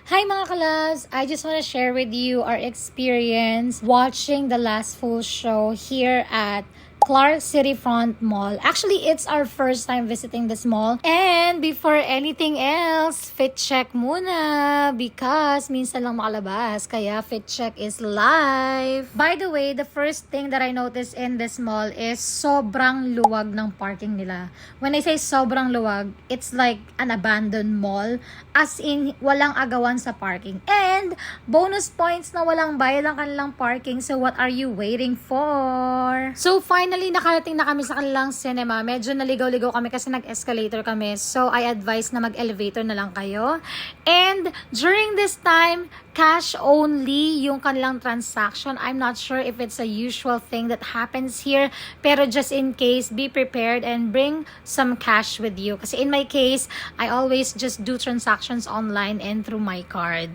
Hi mga kalabs! I just want to share with you our experience watching the last full show here at Clark City Front Mall. Actually, it's our first time visiting this mall. And before anything else, fit check muna because minsan lang makalabas. Kaya fit check is live. By the way, the first thing that I noticed in this mall is sobrang luwag ng parking nila. When I say sobrang luwag, it's like an abandoned mall. As in, walang agawan sa parking. And bonus points na walang bayad ang kanilang parking. So what are you waiting for? So finally, nakarating na kami sa kanilang cinema. Medyo naligaw-ligaw kami kasi nag-escalator kami. So I advise na mag-elevator na lang kayo. And during this time, cash only yung kanilang transaction. I'm not sure if it's a usual thing that happens here. Pero just in case, be prepared and bring some cash with you. Kasi in my case, I always just do transactions online and through my card.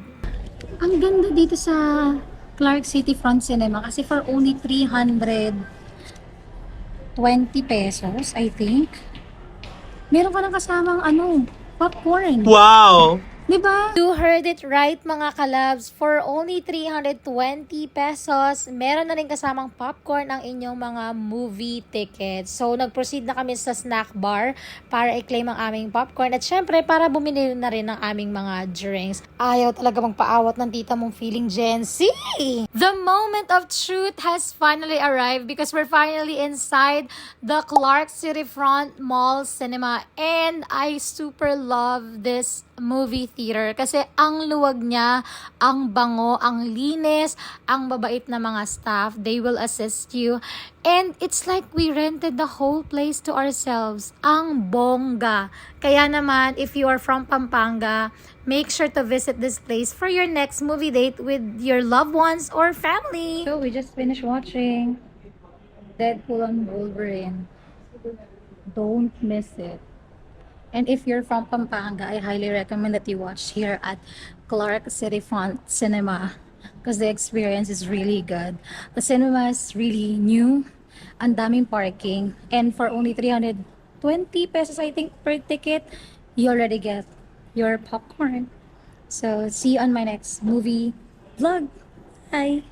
Ang ganda dito sa Clark City Front Cinema kasi for only 320 pesos, I think. Meron ka ng kasamang popcorn. Wow! Diba? You heard it right mga kalabs. For only 320 pesos, meron na rin kasamang popcorn ang inyong mga movie tickets. So, nag-proceed na kami sa snack bar para i-claim ang aming popcorn. At syempre, para bumili na rin ng aming mga drinks. Ayaw talaga magpaawat ng tita mong feeling Gen Z. The moment of truth has finally arrived because we're finally inside the Clark City Front Mall Cinema. And I super love this movie theater kasi ang luwag niya, ang bango, ang linis, ang babait na mga staff. They will assist you. And it's like we rented the whole place to ourselves. Ang bongga. Kaya naman, if you are from Pampanga, make sure to visit this place for your next movie date with your loved ones or family. So we just finished watching Deadpool and Wolverine. Don't miss it. And if you're from Pampanga, I highly recommend that you watch here at Clark City Front Cinema because the experience is really good. The cinema is really new, ang daming parking, and for only 320 pesos, I think, per ticket, you already get your popcorn. So, see you on my next movie vlog. Bye!